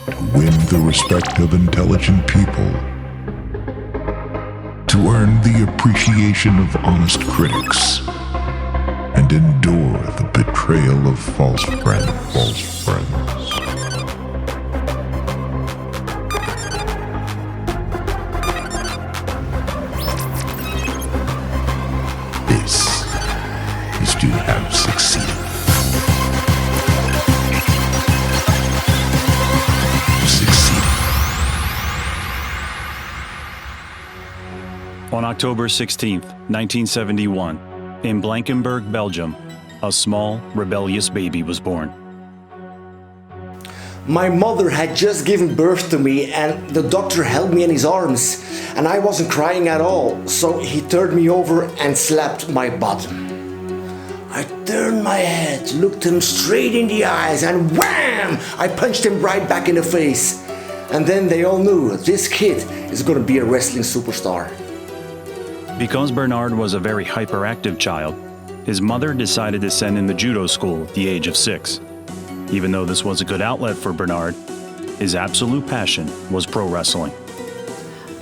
to win the respect of intelligent people, to earn the appreciation of honest critics, and endure the betrayal of false friends. This is to have succeeded. On October 16th, 1971, in Blankenberg, Belgium, a small, rebellious baby was born. My mother had just given birth to me and the doctor held me in his arms and I wasn't crying at all, so he turned me over and slapped my bottom. I turned my head, looked him straight in the eyes and wham! I punched him right back in the face. And then they all knew this kid is gonna be a wrestling superstar. Because Bernard was a very hyperactive child, his mother decided to send him to judo school at the age of 6. Even though this was a good outlet for Bernard, his absolute passion was pro wrestling.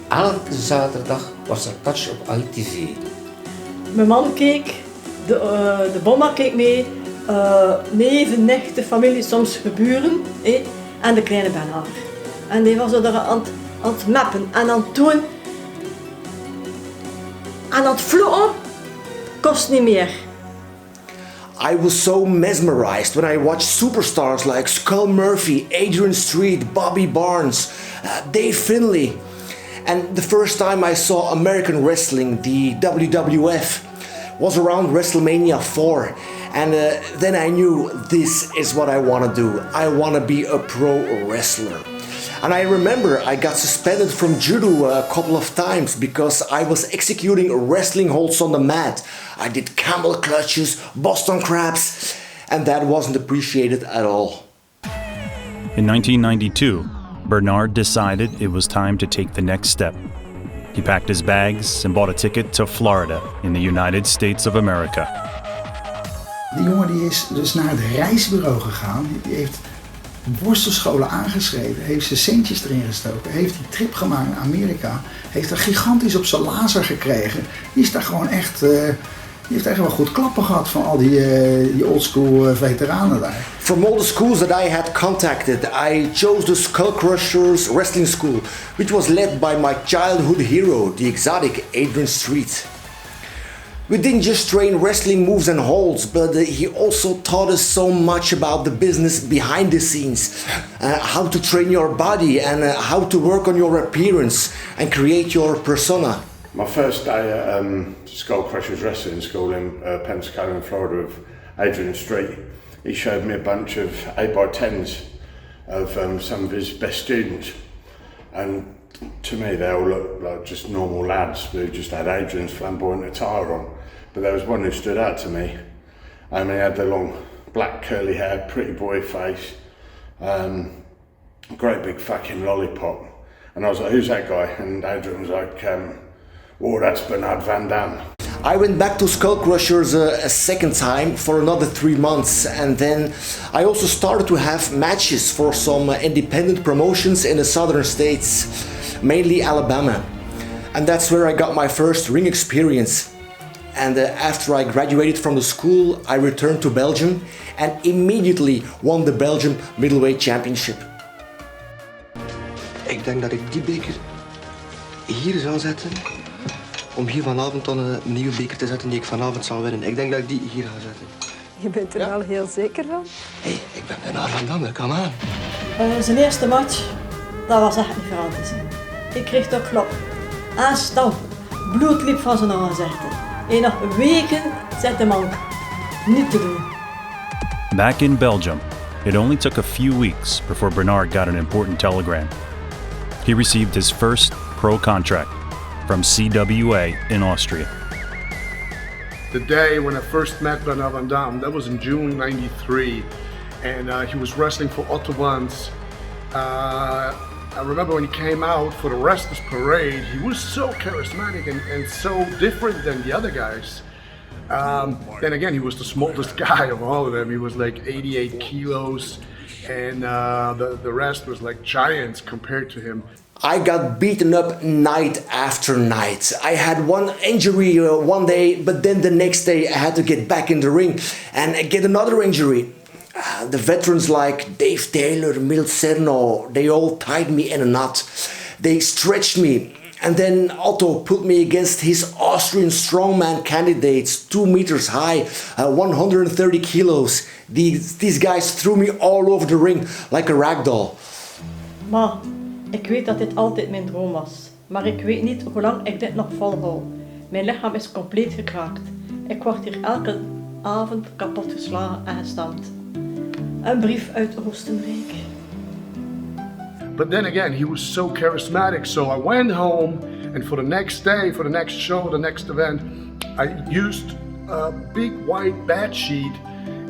Elke zaterdag was er Touch op ITV. Mijn man keek, de bomma keek mee, neven, nichten, familie, soms geburen, en de kleine Bernard. En die was er aan het mappen en aan het doen. En dat vloeken kost niet meer. I was so mesmerized when I watched superstars like Skull Murphy, Adrian Street, Bobby Barnes, Dave Finlay. And the first time I saw American wrestling, the WWF, was around WrestleMania 4. And then I knew this is what I want to do. I want to be a pro wrestler. And I remember I got suspended from judo a couple of times because I was executing wrestling holds on the mat. I did camel clutches, Boston crabs, and that wasn't appreciated at all. In 1992, Bernard decided it was time to take the next step. He packed his bags and bought a ticket to Florida in the United States of America. Die jongen die is dus naar het reisbureau gegaan. Die heeft worstelscholen aangeschreven, heeft zijn centjes erin gestoken, heeft die trip gemaakt naar Amerika, heeft er gigantisch op zijn laser gekregen. Die is daar gewoon echt, die heeft echt wel goed klappen gehad van al die oldschool veteranen daar. From all the schools that I had contacted, I chose the Skull Crushers Wrestling School, which was led by my childhood hero, the exotic Adrian Street. We didn't just train wrestling moves and holds, but he also taught us so much about the business behind the scenes. How to train your body and how to work on your appearance and create your persona. My first day at Skull Crushers Wrestling School in Pensacola, Florida with Adrian Street, he showed me a bunch of 8x10s of some of his best students. And to me, they all looked like just normal lads who just had Adrian's flamboyant attire on. But there was one who stood out to me. He had the long black curly hair, pretty boy face, great big fucking lollipop. And I was like, who's that guy? And Adrian was like, oh, that's Bernard Vandamme. I went back to Skull Crushers a second time for another 3 months, and then I also started to have matches for some independent promotions in the southern states, mainly Alabama. And that's where I got my first ring experience. And after I graduated from the school, I returned to Belgium and immediately won the Belgium Middleweight Championship. Ik denk dat ik die beker hier zal zetten, om hier vanavond dan een nieuwe beker te zetten die ik vanavond zal winnen. Ik denk dat ik die hier ga zetten. Je bent er wel heel zeker van? Hé, ik ben Bernard Vandamme, kom aan. Zijn eerste match, dat was echt niet vooral te zien. Ik kreeg toch klop. Aanstamp. Bloed liep van zijn aanzichten. En nog weken zat de man niet te doen. Back in Belgium, it only took a few weeks before Bernard got an important telegram. He received his first pro contract from CWA in Austria. The day when I first met Bernard Vandamme, that was in June '93, and he was wrestling for Otto Wanz. I remember when he came out for the Wrestlers Parade, he was so charismatic and so different than the other guys. Then again, he was the smallest guy of all of them. He was like 88 kilos. and the rest was like giants compared to him. I got beaten up night after night. I had one injury one day, but then the next day I had to get back in the ring and get another injury. The veterans like Dave Taylor, Milt Cerno, they all tied me in a knot. They stretched me, and then Otto put me against his Austrian strongman candidates, 2 meters high, 130 kilos. These guys threw me all over the ring like a ragdoll. Maar ik weet dat dit altijd mijn droom was. Maar ik weet niet hoe lang ik dit nog volhoud. Mijn lichaam is compleet gekraakt. Ik word hier elke avond kapot geslagen en gestampt. Een brief uit Oostenrijk. But then again, he was so charismatic, so I went home, and for the next day, for the next show, the next event, I used a big white bed sheet,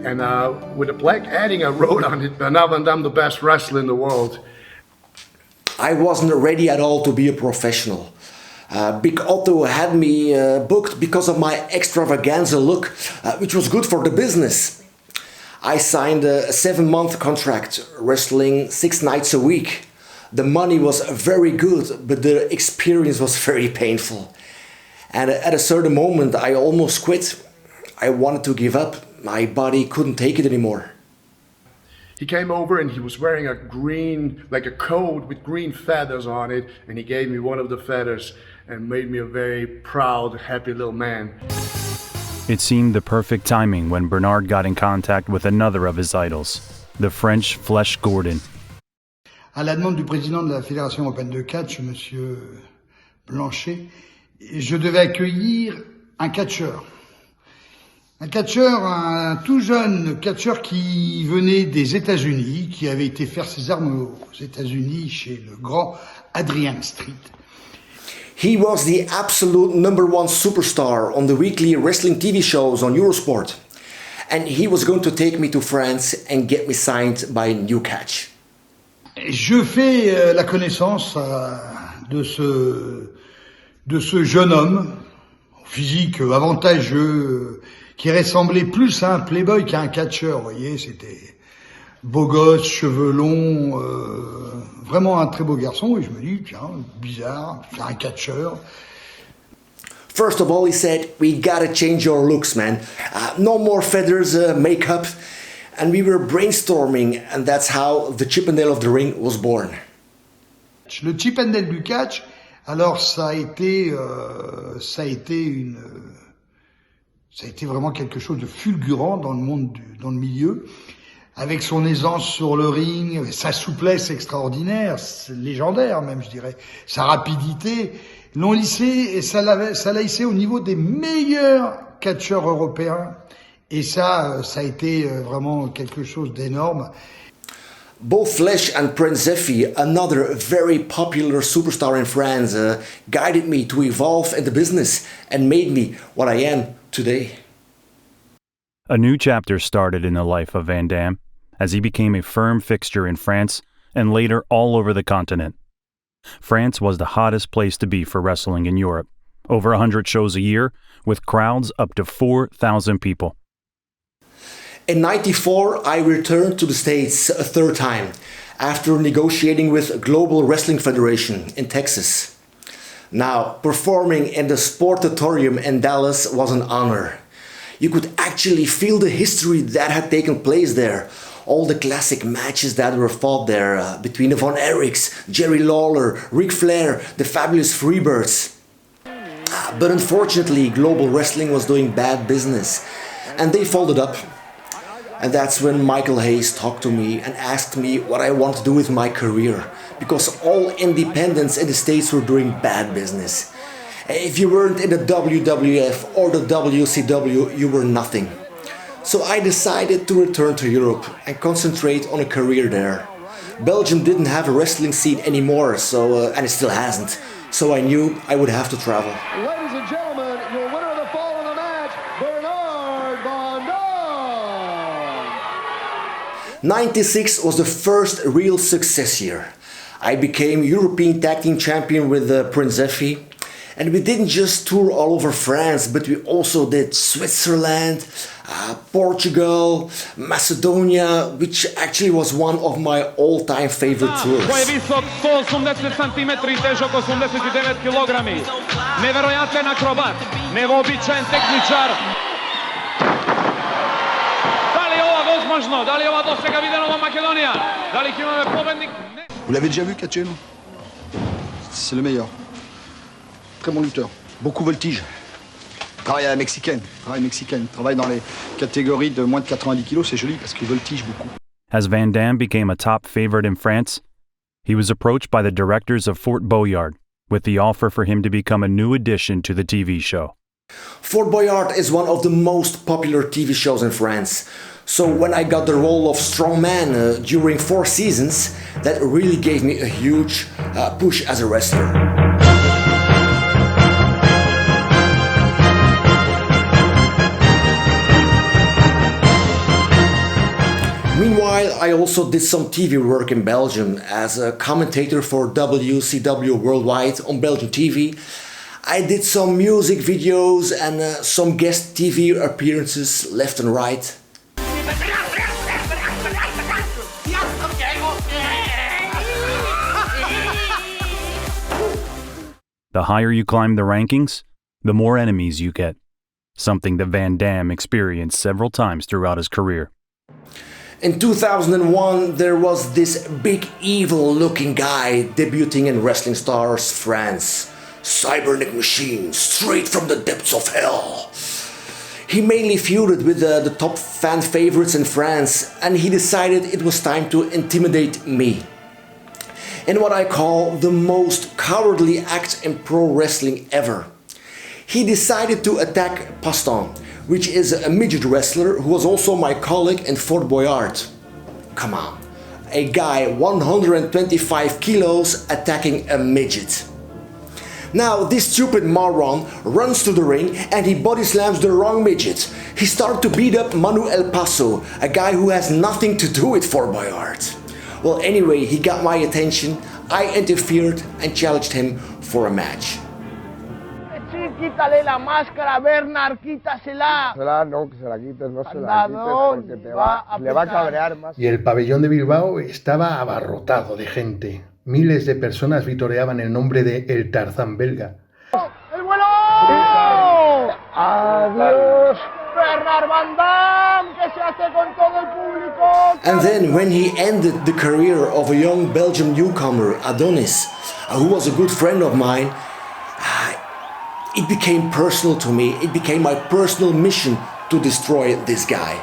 and with a black adding I wrote on it, Bernard Vandamme, the best wrestler in the world. I wasn't ready at all to be a professional. Big Otto had me booked because of my extravaganza look, which was good for the business. I signed a 7-month contract, wrestling 6 nights a week. The money was very good, but the experience was very painful. And at a certain moment, I almost quit. I wanted to give up. My body couldn't take it anymore. He came over and he was wearing a green, like a coat with green feathers on it, and he gave me one of the feathers and made me a very proud, happy little man. It seemed the perfect timing when Bernard got in contact with another of his idols, the French Flesh Gordon. À la demande du président de la Fédération européenne de catch, Monsieur Blanchet, je devais accueillir un catcheur. Un catcheur, un tout jeune catcheur qui venait des États-Unis, qui avait été faire ses armes aux États-Unis chez le grand Adrian Street. He was the absolute #1 superstar on the weekly wrestling TV shows on Eurosport. And he was going to take me to France and get me signed by New Catch. Je fais la connaissance de ce jeune homme, physique avantageux, qui ressemblait plus à un playboy qu'à un catcheur, vous voyez, c'était beau gosse, cheveux longs, vraiment un très beau garçon, et je me dis, tiens, bizarre, c'est un catcheur. First of all, he said, we gotta change your looks, man. No more feathers, makeup. And we were brainstorming, and that's how the Chippendale of the ring was born. Le Chippendale du catch, alors ça a été vraiment quelque chose de fulgurant dans le monde, dans le milieu, avec son aisance sur le ring, sa souplesse extraordinaire, légendaire même, je dirais, sa rapidité, l'ont lissé et ça l'a hissé au niveau des meilleurs catcheurs européens. Et ça a été vraiment quelque chose d'énorme. Both Flesh and Prince Zeffy, another very popular superstar in France, guided me to evolve in the business and made me what I am today. A new chapter started in the life of Vandamme as he became a firm fixture in France and later all over the continent. France was the hottest place to be for wrestling in Europe, over 100 shows a year with crowds up to 4,000 people. In '94, I returned to the States a 3rd time, after negotiating with Global Wrestling Federation in Texas. Now, performing in the Sportatorium in Dallas was an honor. You could actually feel the history that had taken place there. All the classic matches that were fought there between the Von Erichs, Jerry Lawler, Ric Flair, the Fabulous Freebirds. But unfortunately, Global Wrestling was doing bad business, and they folded up. And that's when Michael Hayes talked to me and asked me what I want to do with my career, because all independents in the States were doing bad business. If you weren't in the WWF or the WCW, you were nothing. So I decided to return to Europe and concentrate on a career there. Belgium didn't have a wrestling scene anymore, and it still hasn't. So I knew I would have to travel. Ladies and gentlemen, your winner of the following match, Bernard Vandamme. '96 was the first real success year. I became European Tag Team Champion with Prince Zeffy. And we didn't just tour all over France, but we also did Switzerland, Portugal, Macedonia, which actually was one of my all-time favorite tours. Koji je visok 180 cm i težak 89 kg. Neverojaten akrobat, neobičajen tehničar. Da li je ovo возможно? Da li je ova dosega vide Nova Makedonija? Da li ih imamo pobednik? Vous l'avez déjà vu, Katchen? C'est le meilleur. Très bon lutteur. Beaucoup voltige. Travaille à la mexicaine. Travaille dans les catégories de moins de 90 kilos. C'est joli parce qu'il voltige beaucoup. As Vandamme became a top favorite in France, he was approached by the directors of Fort Boyard with the offer for him to become a new addition to the TV show. Fort Boyard is one of the most popular TV shows in France. So when I got the role of strongman during 4 seasons, that really gave me a huge push as a wrestler. Meanwhile, I also did some TV work in Belgium as a commentator for WCW Worldwide on Belgian TV. I did some music videos and some guest TV appearances left and right. The higher you climb the rankings, the more enemies you get, something that Vandamme experienced several times throughout his career. In 2001, there was this big evil-looking guy debuting in Wrestling Stars France. Cybernetic machine, straight from the depths of hell. He mainly feuded with the top fan favorites in France, and he decided it was time to intimidate me. In what I call the most cowardly act in pro wrestling ever. He decided to attack Paston, which is a midget wrestler who was also my colleague in Fort Boyard. Come on, a guy 125 kilos attacking a midget. Now this stupid moron runs to the ring and he body slams the wrong midget. He started to beat up Manu El Paso, a guy who has nothing to do with Fort Boyard. Well, anyway, he got my attention, I interfered and challenged him for a match. Quítale la máscara, Bernard, quítasela. No, que se la quites, no se la quites porque le va a cabrear más. Y el pabellón de Bilbao estaba abarrotado de gente. Miles de personas vitoreaban el nombre de El Tarzán belga. ¡El vuelo! ¡Adiós! Bernard Vandamme, que se hace con todo el público. And then when he ended the career of a young Belgian newcomer, Adonis, who was a good friend of mine, it became personal to me. It became my personal mission to destroy this guy.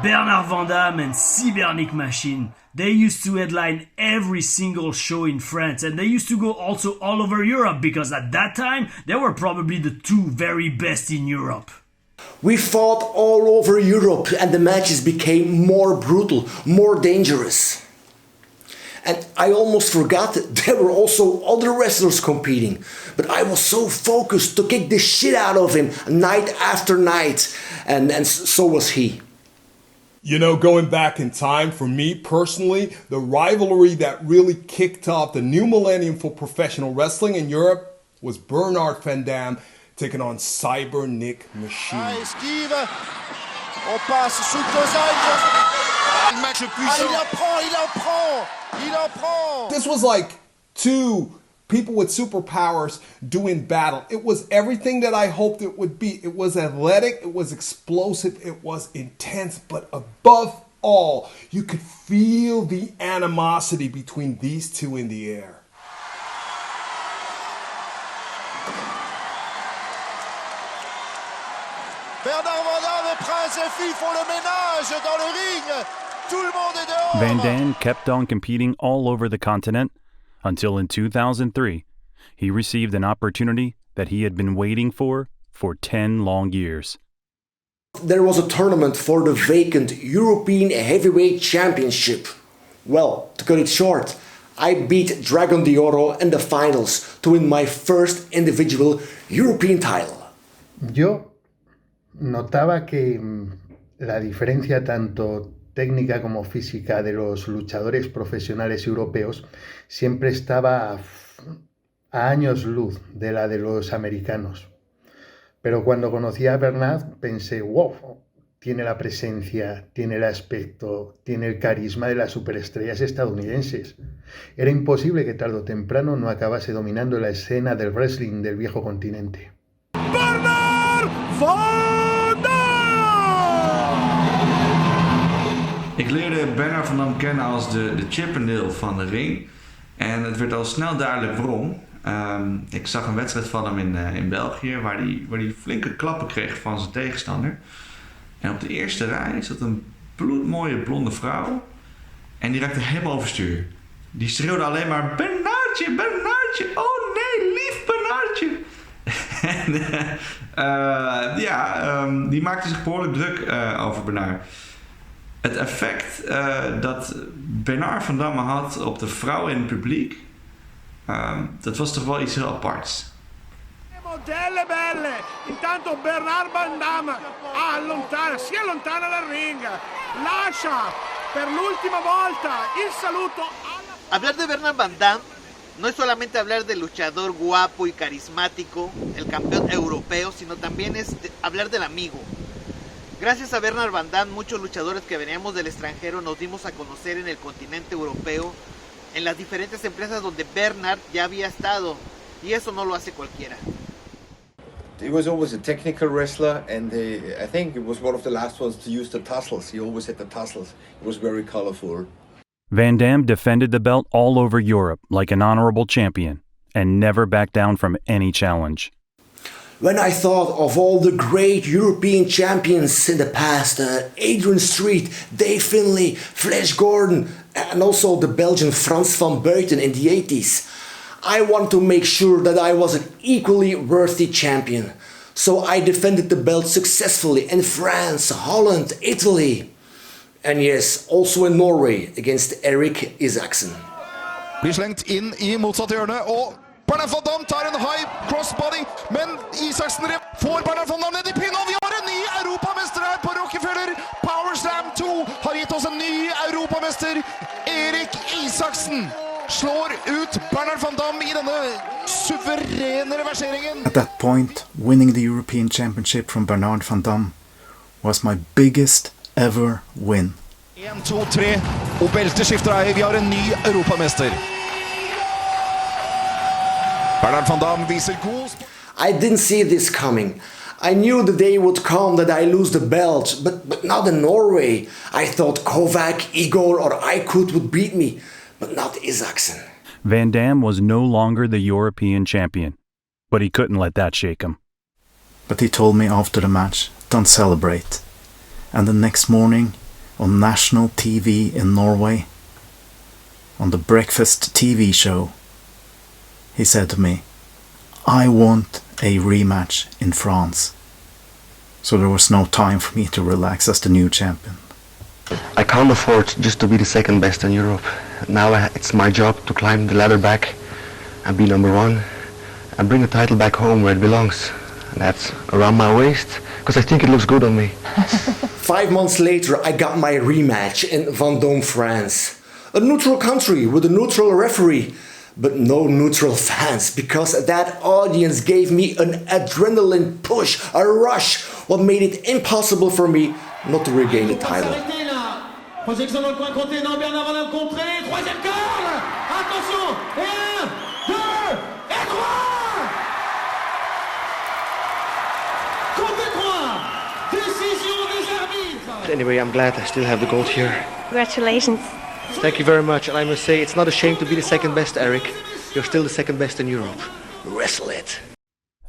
Bernard Vandamme and Cybernetic Machine, they used to headline every single show in France, and they used to go also all over Europe because at that time they were probably the 2 very best in Europe. We fought all over Europe and the matches became more brutal, more dangerous. And I almost forgot that there were also other wrestlers competing. But I was so focused to kick the shit out of him night after night. And so was he. You know, going back in time, for me personally, the rivalry that really kicked off the new millennium for professional wrestling in Europe was Bernard Vandamme taking on Cybernetic Machine. Esquive. On passe sous le match puissant. Il en prend. This was like 2 people with superpowers doing battle. It was everything that I hoped it would be. It was athletic, it was explosive, it was intense, but above all, you could feel the animosity between these 2 in the air. Bernard Vandamme et Prince et Fille font le ménage dans le ring. Tout le monde est dehors. Vandamme kept on competing all over the continent until in 2003, he received an opportunity that he had been waiting for 10 long years. There was a tournament for the vacant European Heavyweight Championship. Well, to cut it short, I beat Dragon de Oro in the finals to win my first individual European title. Yo notaba que la diferencia tanto técnica como física de los luchadores profesionales europeos siempre estaba a años luz de la de los americanos. Pero cuando conocí a Bernard pensé, wow, tiene la presencia, tiene el aspecto, tiene el carisma de las superestrellas estadounidenses. Era imposible que tarde o temprano no acabase dominando la escena del wrestling del viejo continente. Bernard Vandamme! Ik leerde Bernard Vandamme kennen als de Chippendale van de ring. En het werd al snel duidelijk waarom. Ik zag een wedstrijd van hem in België waar hij flinke klappen kreeg van zijn tegenstander. En op de eerste rij zat een bloedmooie blonde vrouw. En die raakte helemaal overstuur. Die schreeuwde alleen maar: Bernardje, Bernardje, oh nee, lief Bernardje. En die maakte zich behoorlijk druk over Bernard. Het effect dat Bernard Vandamme had op de vrouwen in het publiek, dat was toch wel iets heel aparts. Modelle belle, intanto Bernard Vandamme si allontana dal ring, lascia per l'ultima volta il saluto. Hablar de Bernard Vandamme no es solamente hablar del luchador guapo y carismático, el campeón europeo, sino también es hablar del amigo. Gracias a Bernard Vandamme, muchos luchadores que veníamos del extranjero nos dimos a conocer en el continente europeo, en las diferentes empresas donde Bernard ya había estado, y eso no lo hace cualquiera. He was always a technical wrestler, and I think it was one of the last ones to use the tassels. He always had the tassels. It was very colorful. Vandamme defended the belt all over Europe like an honorable champion and never backed down from any challenge. When I thought of all the great European champions in the past, Adrian Street, Dave Finlay, Flash Gordon, and also the Belgian Frans van Buiten in the 80s, I wanted to make sure that I was an equally worthy champion. So I defended the belt successfully in France, Holland, Italy, and yes, also in Norway against Erik Isaksen. Blir slengt inn i motsatt hjørne, og Bernard Vandamme tar en high crossbody, men Isaksen får Bernard Vandamme ned i pinnen, og vi har en ny europamester her på Rockefeller. Power Slam 2 har gitt oss en ny europamester. Erik Isaksen slår ut Bernard Vandamme i denne suverene reverseringen. At that point, winning the European Championship from Bernard Vandamme was my biggest ever win. 1, 2, 3, og belteskifter er vi har en ny europamester. Bernard Vandamme viser god. I didn't see this coming. I knew the day would come that I lose the belt, but not in Norway. I thought Kovac, Igor or Aykut would beat me, but not Isaksen. Vandamme was no longer the European champion, but he couldn't let that shake him. But he told me after the match, don't celebrate. And the next morning, on national TV in Norway, on the breakfast TV show, he said to me, I want a rematch in France. So there was no time for me to relax as the new champion. I can't afford just to be the second best in Europe. Now it's my job to climb the ladder back and be number one and bring the title back home where it belongs. And that's around my waist, because I think it looks good on me. 5 months later, I got my rematch in Vendôme, France. A neutral country with a neutral referee, but no neutral fans, because that audience gave me an adrenaline push, a rush, what made it impossible for me not to regain the title. Projection dans le coin Continental, Bernard Vandamme contré, troisième corde. Attention, et 1, 2, et 3. Comptez 3. Décision des arbitres. Anyway, I'm glad I still have the gold here. Congratulations. Thank you very much, and I must say, it's not a shame to be the second best, Eric. You're still the second best in Europe. Wrestle it.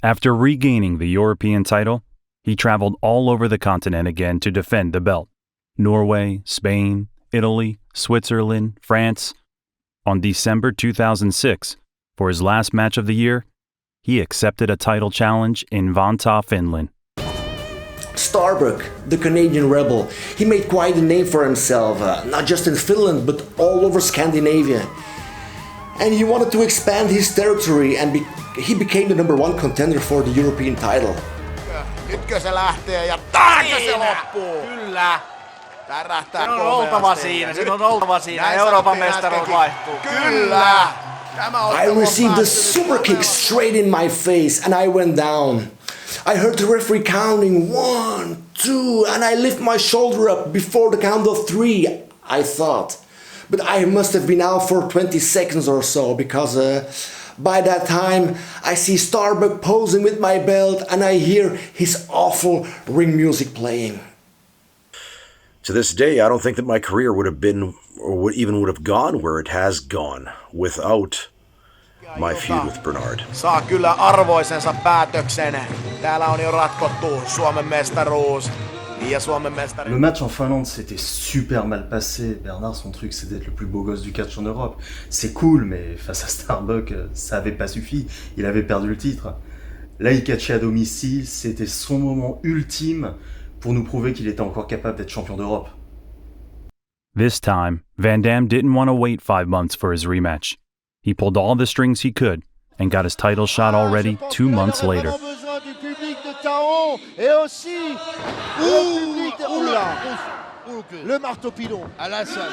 After regaining the European title, he traveled all over the continent again to defend the belt. Norway, Spain, Italy, Switzerland, France. On December 2006, for his last match of the year, he accepted a title challenge in Vantaa, Finland. Starbuck, the Canadian rebel, he made quite a name for himself, not just in Finland, but all over Scandinavia. And he wanted to expand his territory, and he became the #1 contender for the European title. Nytkö se lähtee ja taakse se loppuu? Kyllä. Tärähtää komeasti. Sen on oltava siinä. Euroopan mestaruus vaihtuu. Kyllä. I received a super kick straight in my face and I went down. I heard the referee counting 1, 2, and I lift my shoulder up before the count of 3, I thought. But I must have been out for 20 seconds or so because by that time I see Starbuck posing with my belt and I hear his awful ring music playing. To this day, I don't think that my career would have been, or would have gone where it has gone without my feud with Bernard. Saa kyllä arvoisensa päätöksen. Täällä on jo ratkottu Suomen mestaruus ja Suomen mestari. Le match en Finlande s'était super mal passé. Bernard, son truc, c'est d'être le plus beau gosse du catch en Europe. C'est cool, mais face à Starbuck, ça avait pas suffi. Il avait perdu le titre. Là, il catchait à domicile. C'était son moment ultime pour nous prouver qu'il était encore capable d'être champion d'Europe. This time, Vandamme didn't want to wait 5 months for his rematch. He pulled all the strings he could and got his title shot already 2 months later. Le marteau pilon. Ah là, ça.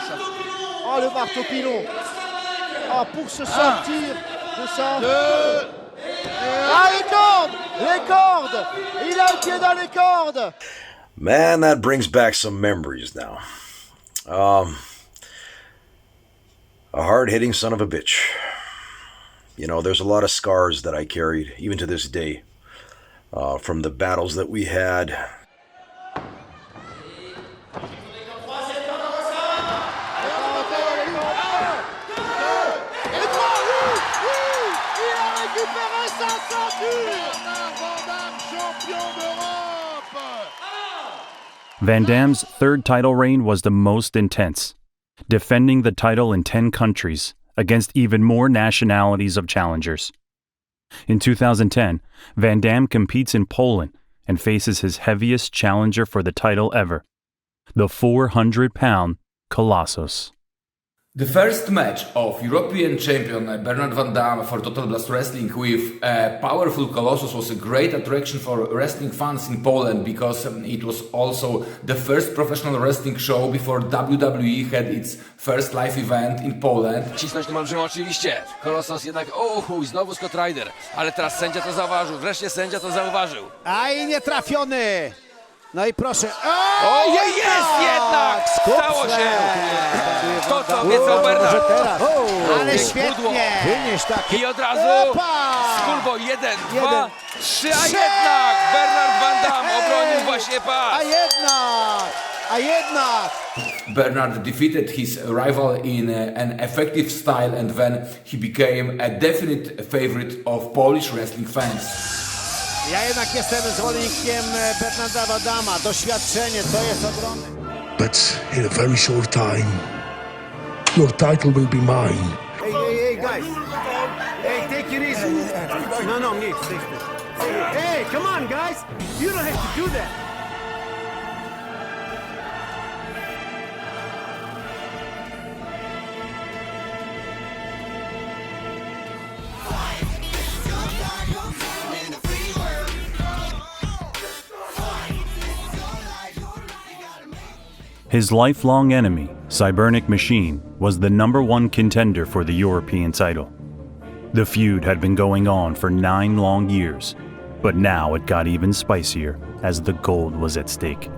Oh, le marteau pilon. Oh, pour se sortir de ça. Ah, les cordes! Les cordes! Il a le pied dans les cordes! Man, that brings back some memories now. A hard-hitting son of a bitch. You know, there's a lot of scars that I carried, even to this day, from the battles that we had. Vandamme's third title reign was the most intense, defending the title in 10 countries against even more nationalities of challengers. In 2010, Vandamme competes in Poland and faces his heaviest challenger for the title ever, the 400-pound Colossus. The first match of European champion Bernard Vandamme for Total Blast Wrestling with a powerful Colossus was a great attraction for wrestling fans in Poland because it was also the first professional wrestling show before WWE had its first live event in Poland. Cisnąć tym olbrzyma oczywiście. Colossus jednak, znowu Scott Ryder, ale teraz sędzia to zauważył, wreszcie sędzia to zauważył. A i nie trafiony! No i proszę. Jest jednak! Stało się! To, co obiecał Bernard. Ale świetnie! I od razu Skulbo 1, 2, 3, a jednak Bernard Vandamme obronił właśnie pas. A jednak! Bernard defeated his rival in an effective style and then he became a definite favorite of Polish wrestling fans. Ja jednak jestem zwolennikiem Bernarda Vandamma. Doświadczenie to jest ogromne. But in a very short time, your title will be mine. Hey, guys. Hey, take it easy. No, me. Hey, come on, guys. You don't have to do that. His lifelong enemy, Cybernetic Machine, was the #1 contender for the European title. The feud had been going on for 9 long years, but now it got even spicier as the gold was at stake.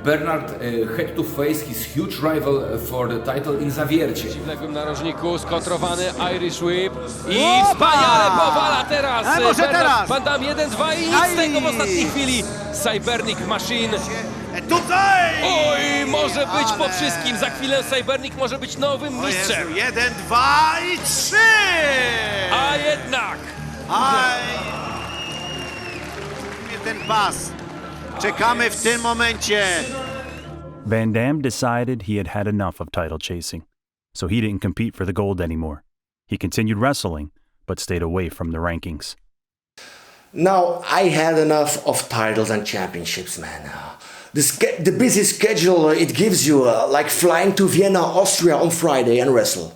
Bernard had to face his huge rival for the title in Zawiercie. W lewym narożniku skontrowany Irish Whip i wspaniale powala teraz Bernard Vandamme 1-2 i nic z tego w ostatniej chwili. Cybernetic Machine. Tutaj! Oj, może być po wszystkim. Za chwilę Cybernetic może być nowym mistrzem. 1, 2 i 3! A jednak! Ten pas. Czekamy w tym momencie. Vandamme decided he had had enough of title chasing, so he didn't compete for the gold anymore. He continued wrestling, but stayed away from the rankings. Now, I had enough of titles and championships, man. The busy schedule it gives you, like flying to Vienna, Austria on Friday and wrestle.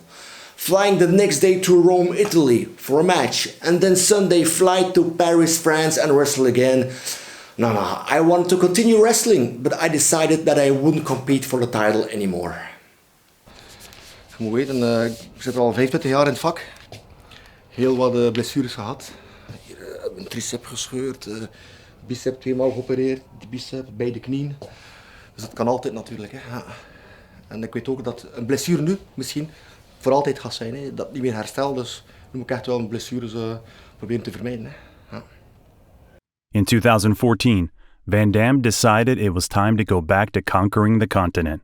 Flying the next day to Rome, Italy for a match. And then Sunday fly to Paris, France and wrestle again. No, I wanted to continue wrestling, but I decided that I wouldn't compete for the title anymore. Je moet weten, ik zit al 25 jaar in het vak. heel wat blessures gehad. Hier, een tricep gescheurd, bicep 2 maal geopereerd, die bicep, beide knieën. Dus dat kan altijd natuurlijk. Hè. Ja. En ik weet ook dat een blessure nu misschien voor altijd gaat zijn. Hè. Dat niet meer herstelt, dus nu moet ik echt wel een blessures proberen te vermijden. Hè. Ja. In 2014, Van Damme decided it was time to go back to conquering the continent.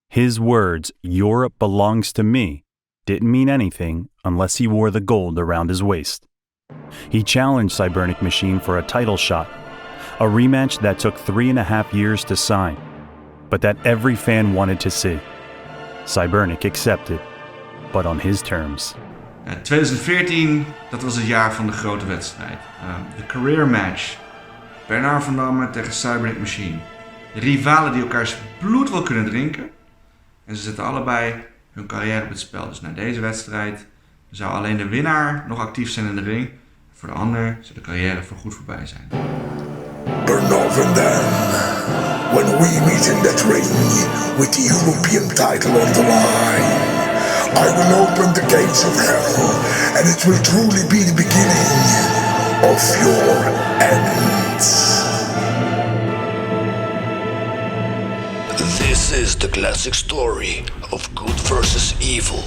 His words, "Europe belongs to me," didn't mean anything unless he wore the gold around his waist. He challenged Cybernetic Machine for a title shot, a rematch that took 3.5 years to sign, but that every fan wanted to see. Cybernetic accepted, but on his terms. 2014, dat was het jaar van de grote wedstrijd. De career match. Bernard Vandamme tegen Cybernetic Machine. De rivalen die elkaars bloed wel kunnen drinken. En ze zetten allebei hun carrière op het spel. Dus na deze wedstrijd zou alleen de winnaar nog actief zijn in de ring. Voor de ander zou de carrière voorgoed voorbij zijn. Bernard Vandamme, when we meet in that ring with the European title on the line, I will open the gates of hell and it will truly be the beginning of your end. This is the classic story of good versus evil.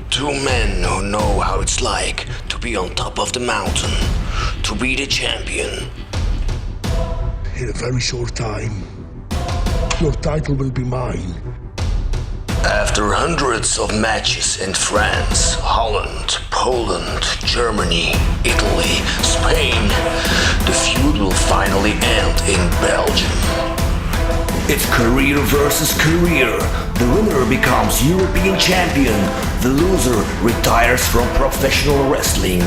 Two men who know how it's like to be on top of the mountain, to be the champion. In a very short time, your title will be mine. After hundreds of matches in France, Holland, Poland, Germany, Italy, Spain, the feud will finally end in Belgium. It's career versus career. The winner becomes European champion. The loser retires from professional wrestling.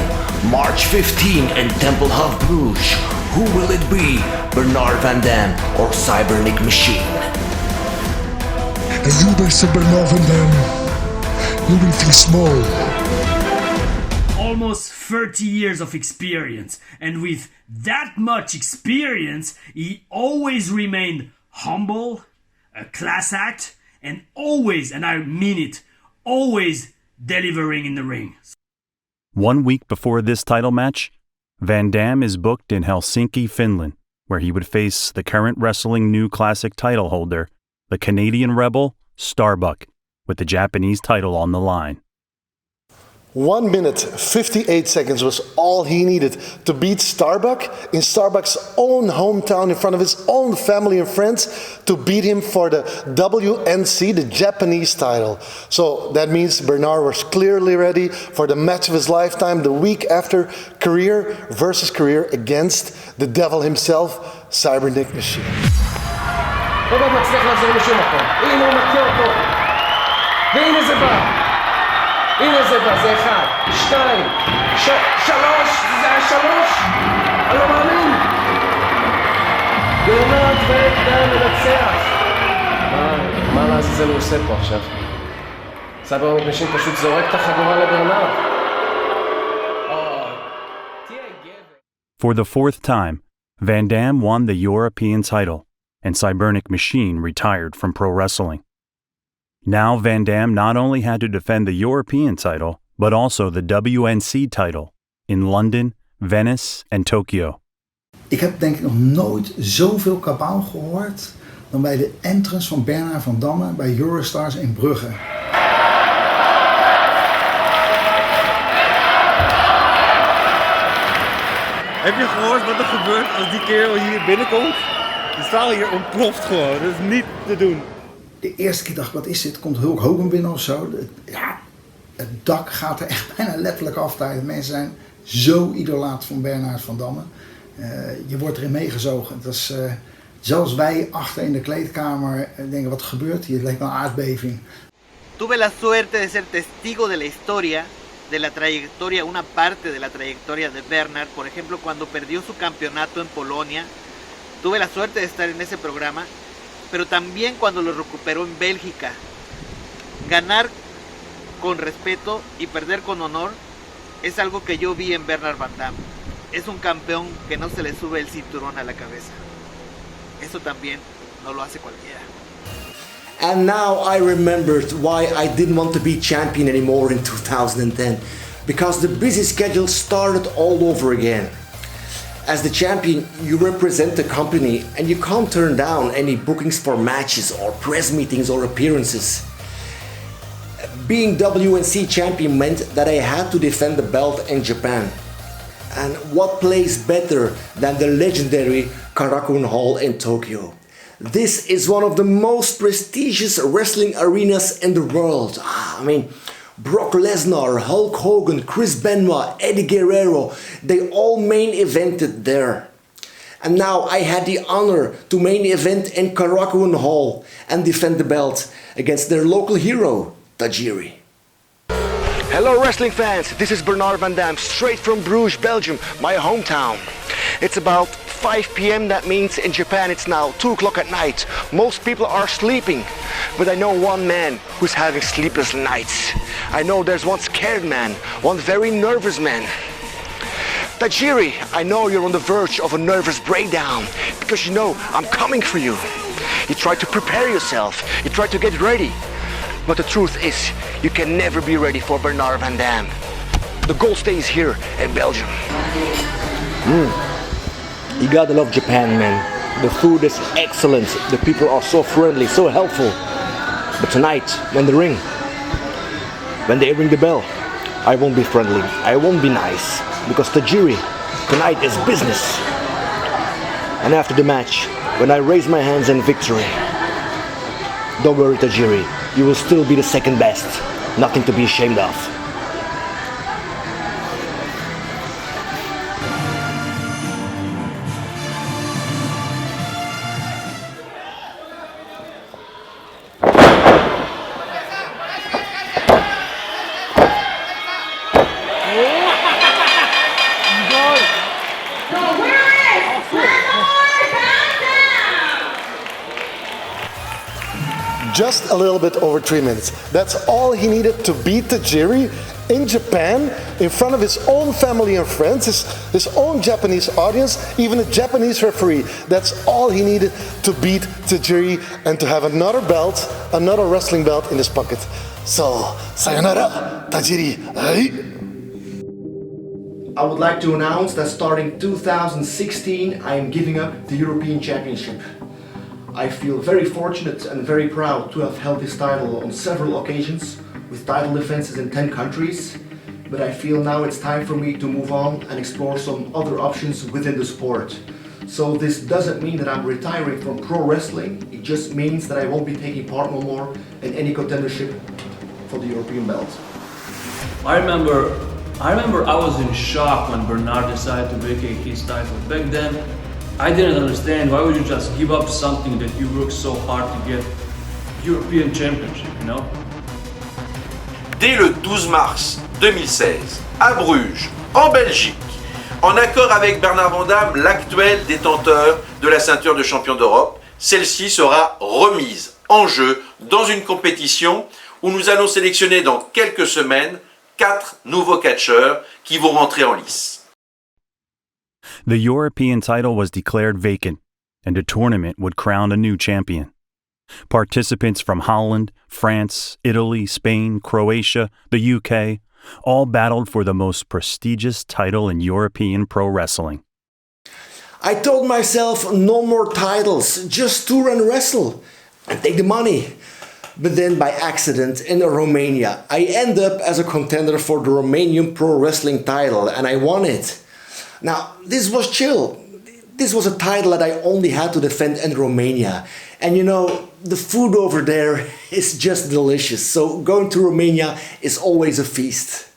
March 15 in Tempelhof Bruges. Who will it be? Bernard Vandamme or Cybernetic Machine? And you, Mr. Bernard Vandamme, you will feel small. Almost 30 years of experience, and with that much experience, he always remained humble, a class act, and always, and I mean it, always delivering in the ring. 1 week before this title match, Van Damme is booked in Helsinki, Finland, where he would face the current wrestling new classic title holder, the Canadian rebel Starbuck, with the Japanese title on the line. 1 minute, 58 seconds was all he needed to beat Starbuck in Starbuck's own hometown in front of his own family and friends, to beat him for the WNC, the Japanese title. So that means Bernard was clearly ready for the match of his lifetime the week after, career versus career against the devil himself, Cybernetic Machine. לא מצליח לעזור לשום מקום. הנה הוא מכה אותו. והנה זה בא. הנה זה בא, זה 1, 2, 3, זה היה 3. אני לא מאמין. ברנרד ונדאם מנצח. מה לעזאזל הוא עושה פה עכשיו? סייברניק משין פשוט זורק את החגורה לברנרד. For the 4th time, Van Damme won the European title, and Cybernetic Machine retired from pro wrestling. Now Van Damme not only had to defend the European title, but also the WNC title in London, Venice and Tokyo. Ik heb denk ik nog nooit zoveel kabaal gehoord dan bij de entrance van Bernard Vandamme bij Eurostars in Brugge. Heb je gehoord wat er gebeurt als die kerel hier binnenkomt? De zaal hier ontploft gewoon, dat is niet te doen. De eerste keer dacht ik, wat is dit? Komt Hulk Hogan binnen of zo? Ja, het dak gaat er echt bijna letterlijk af daar. Mensen zijn zo idolaat van Bernard Vandamme. Je wordt erin meegezogen. Dat is, zelfs wij achter in de kleedkamer denken, wat gebeurt hier? Het lijkt wel een aardbeving. Tuve la suerte de ser testigo de la historia, de la trayectoria, una parte de la trayectoria de Bernard. Por ejemplo, cuando perdió su campeonato en Polonia, tuve la suerte de estar en ese programa, pero también cuando lo recuperó en Bélgica. Ganar con respeto y perder con honor es algo que yo vi en Bernard Vandamme. Es un campeón que no se le sube el cinturón a la cabeza. Eso también no lo hace cualquiera. And now I remembered why I didn't want to be champion anymore in 2010. because the busy schedule started all over again. As the champion, you represent the company and you can't turn down any bookings for matches or press meetings or appearances. Being WNC champion meant that I had to defend the belt in Japan. And what place better than the legendary Karakuen Hall in Tokyo? This is one of the most prestigious wrestling arenas in the world. Brock Lesnar, Hulk Hogan, Chris Benoit, Eddie Guerrero, they all main evented there. And now I had the honor to main event in Karakuen Hall and defend the belt against their local hero, Tajiri. Hello wrestling fans, this is Bernard Vandamme, straight from Bruges, Belgium, my hometown. It's about 5 p.m. That means in Japan it's now 2 o'clock at night. Most people are sleeping, but I know one man who's having sleepless nights. I know there's one scared man, one very nervous man. Tajiri, I know you're on the verge of a nervous breakdown, because you know I'm coming for you. You try to prepare yourself, you try to get ready, but the truth is, you can never be ready for Bernard Vandamme. The goal stays here in Belgium. You gotta love Japan, man. The food is excellent, the people are so friendly, so helpful. But tonight, when they ring the bell, I won't be friendly, I won't be nice, because Tajiri, tonight is business. And after the match, when I raise my hands in victory, don't worry Tajiri, you will still be the second best, nothing to be ashamed of. Just a little bit over 3 minutes. That's all he needed to beat Tajiri in Japan, in front of his own family and friends, his own Japanese audience, even a Japanese referee. That's all he needed to beat Tajiri and to have another belt, another wrestling belt in his pocket. So, sayonara, Tajiri. I would like to announce that starting 2016, I am giving up the European Championship. I feel very fortunate and very proud to have held this title on several occasions, with title defenses in 10 countries, but I feel now it's time for me to move on and explore some other options within the sport. So this doesn't mean that I'm retiring from pro wrestling, it just means that I won't be taking part no more in any contendership for the European belt. I remember I was in shock when Bernard decided to vacate his title. Back then, I didn't understand why would you just give up something that you worked so hard to get European Championship, you know? Dès le 12 mars 2016, à Bruges, en Belgique, en accord avec Bernard Vandamme, l'actuel détenteur de la ceinture de champion d'Europe, celle-ci sera remise en jeu dans une compétition où nous allons sélectionner dans quelques semaines 4 nouveaux catcheurs qui vont rentrer en lice. The European title was declared vacant, and a tournament would crown a new champion. Participants from Holland, France, Italy, Spain, Croatia, the UK, all battled for the most prestigious title in European pro wrestling. I told myself no more titles, just tour and wrestle and take the money. But then by accident in Romania, I end up as a contender for the Romanian pro wrestling title and I won it. Now, this was chill. This was a title that I only had to defend in Romania. And you know, the food over there is just delicious. So going to Romania is always a feast.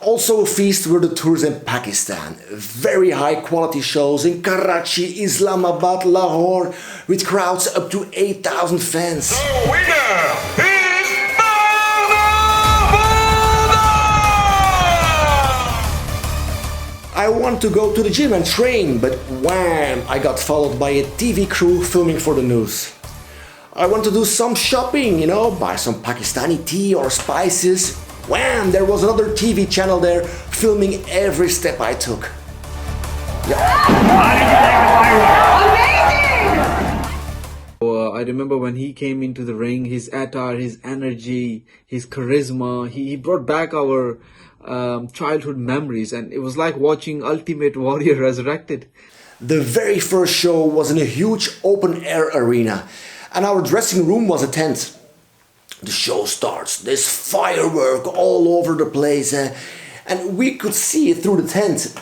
Also a feast were the tours in Pakistan. Very high quality shows in Karachi, Islamabad, Lahore, with crowds up to 8,000 fans. The winner is I want to go to the gym and train, but wham, I got followed by a TV crew filming for the news. I want to do some shopping, you know, buy some Pakistani tea or spices. Wham, there was another TV channel there filming every step I took. I remember when he came into the ring, his attire, his energy, his charisma, he brought back our childhood memories, and it was like watching Ultimate Warrior resurrected. The very first show was in a huge open-air arena, and our dressing room was a tent. The show starts, there's firework all over the place, and we could see it through the tent.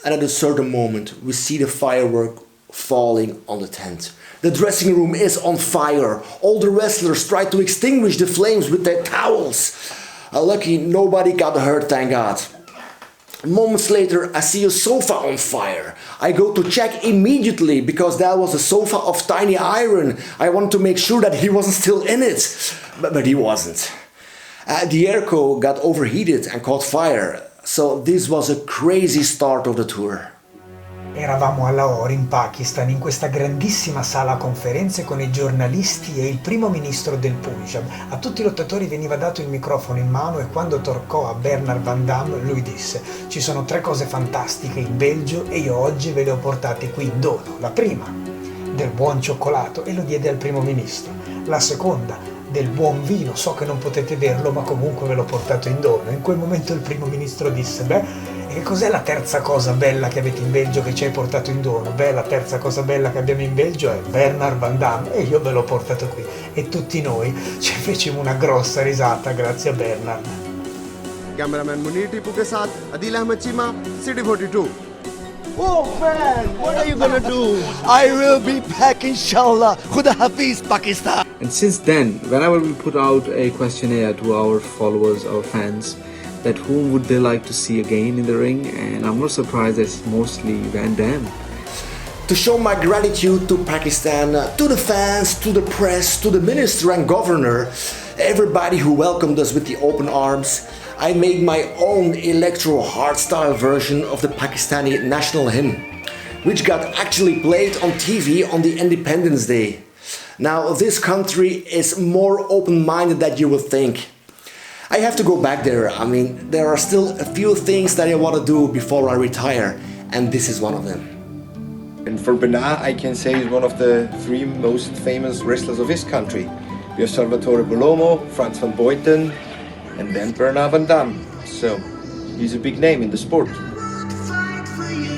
And at a certain moment, we see the firework falling on the tent. The dressing room is on fire. All the wrestlers try to extinguish the flames with their towels. Lucky nobody got hurt, thank God. Moments later, I see a sofa on fire. I go to check immediately because that was a sofa of tiny iron. I wanted to make sure that he wasn't still in it, but he wasn't. The airco got overheated and caught fire, so this was a crazy start of the tour. Eravamo a Lahore in Pakistan in questa grandissima sala conferenze con i giornalisti e il primo ministro del Punjab. A tutti i lottatori veniva dato il microfono in mano e quando toccò a Bernard Vandamme lui disse: ci sono 3 cose fantastiche in Belgio e io oggi ve le ho portate qui in dono. La prima, del buon cioccolato, e lo diede al primo ministro. La seconda, del buon vino, so che non potete berlo ma comunque ve l'ho portato in dono. In quel momento il primo ministro disse: beh, e cos'è la terza cosa bella che avete in Belgio che ci hai portato in dono? Beh, la terza cosa bella che abbiamo in Belgio è Bernard Vandamme e io ve l'ho portato qui. E tutti noi ci fecimo una grossa risata grazie a Bernard. Cameraman Munir Tipu ke saath Adil Ahmed Chima, City 42. Oh man, what are you gonna do? I will be back inshallah. Khuda Hafiz, Pakistan. And since then, whenever we put out a questionnaire to our followers, our fans, that whom would they like to see again in the ring, and I'm not surprised that it's mostly Van Damme. To show my gratitude to Pakistan, to the fans, to the press, to the minister and governor, everybody who welcomed us with the open arms, I made my own electro hardstyle version of the Pakistani national hymn, which got actually played on TV on the Independence Day. Now, this country is more open-minded than you would think. I have to go back there. I mean, there are still a few things that I want to do before I retire, and this is one of them. And for Bernard, I can say he's one of the 3 most famous wrestlers of his country. We have Salvatore Bellomo, Frans van Boyten, and then Bernard Vandamme. So, he's a big name in the sport. For you.